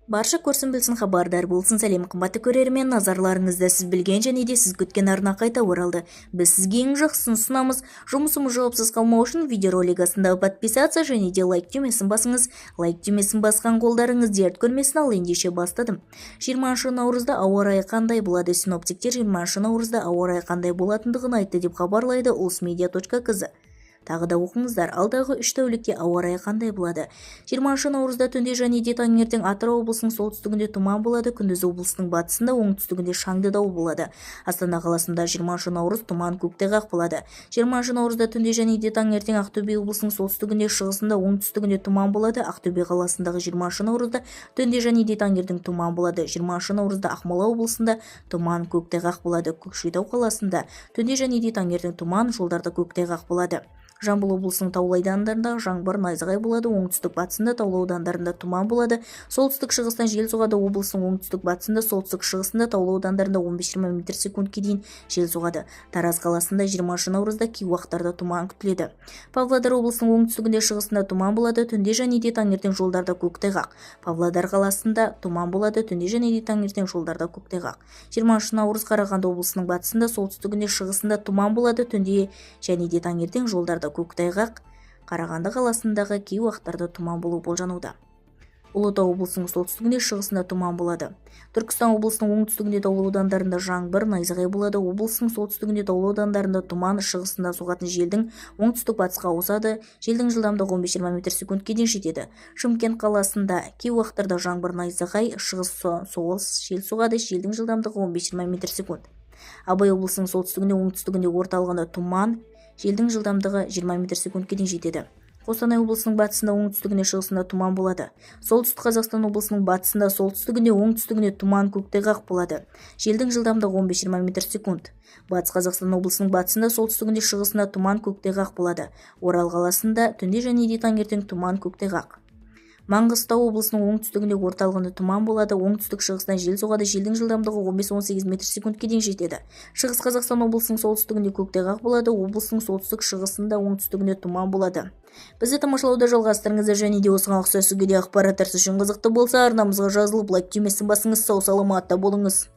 Барша көрсін білсін, хабардар болсын. Сәлем қымбатты көрермен, назарларыңызда сіз білген және де сіз күткен арна қайта оралды. Біз сізге ең жақсысын ұсынамыз. Жұмысымыз жауапсыз қалмау үшін видеоролик астындағы подписаться және де лайк түймесін басыңыз. Лайк түймесін басқан қолдарыңыз дерт көрмесін, ал ендеше бастадым. 20 наурызда ауа райы қандай болады? Синоптиктер 20 наурызда ауа райы қандай болатындығын айтты деп хабарлайды ulsmedia.kz. Тағы да оқыңыздар, алдағы 3 тәулікте ауа райы қандай болады? 20 наурызда түнде және де таңертең Атырау облысының солтүстігінде тұман болады, күндіз облыстың батысында, оңтүстігінде шаңды дауыл болады. Астана қаласында 20 наурыз тұман көктайғақ болады. 20 наурызда түнде және де таңертең Ақтөбе облысының солтүстігінде, шығысында, оңтүстігінде тұман болады. Ақтөбе қаласындағы 20 наурызда түнде және де таңертең тұман болады. 20 наурызда Ақмола облысында тұман көктайғақ болады. Көкшетау қаласында түнде және де таңертең тұман, жолдарда көктайғақ болады. Жамбыл облысының таулы аудандарында жаңбыр найзағай болады, оңтүстік батысында таулы аудандарында тұман болады, солтүстік шығыстан жел соғады, облыстың оңтүстік батысында, солтүстік шығысында таулы аудандарында 15-20 метр секундке дейін жел соғады. Тараз қаласында 20 наурызда кей уақыттарда тұман күтіледі. Павлодар облысының оңтүстігінде, шығысында тұман болады, түнде және де таңертең жолдарда көктайғақ. Павлодар қаласында тұман болады, түнде және де таңертең жолдарда көктайғақ. 20 наурыз Қарағанды облысының батысында, солтүстігінде, шығысында тұман болады, түнде және де таңертең жолдарда көктайғақ. Қарағанды қаласындағы кей уақыттарда тұман болу болжануда. Ұлытау облысының солтүстігінде, шығысында тұман болады. Түркістан облысының оңтүстігінде таулы аудандарында жаңбыр найзағай болады, облысының солтүстігінде таулы аудандарында тұман, шығысында соғатын желдің оңтүстік батысқа ауысады, желдің жылдамдығы 15-20 метр секундке дейін жетеді. Шымкент қаласында кей уақыттарда жаңбыр найзағай, шығыс соғыс жел соғады, желдің жылдамдығы 15-20 метр секунд. Абай облысының солтүстігінде, оңтүстігінде, орталығында тұман, желдің жылдамдығы 20 метр секундке дейін жетеді. Қостанай облысының батысында, оңтүстігінде, шығысында тұман болады. Солтүстік Қазақстан облысының батысында, солтүстігінде, оңтүстігінде тұман көктайғақ болады. Желдің жылдамдығы 15-20 метр секунд. Батыс Қазақстан облысының батысында, солтүстігінде, шығысында тұман көктайғақ болады. Орал қаласында түнде және де таңертең тұман көктайғақ. Маңғыстау облысының оңтүстігінде, орталығында тұман болады, оңтүстік шығыстан жел соғады, желдің жылдамдығы 15-18 метр секундке дейін жетеді. Шығыс Қазақстан облысының солтүстігінде көктайғақ болады, облысының солтүстік шығысында, оңтүстігінде тұман болады. Бізді тамашалауда жалғастырыңыздар және де осыған ұқсас өзге де ақпараттар сіз үшін қызықты болса, арнамызға жазылып лайк түймесін басыңыз. Сау саламатта болыңыз.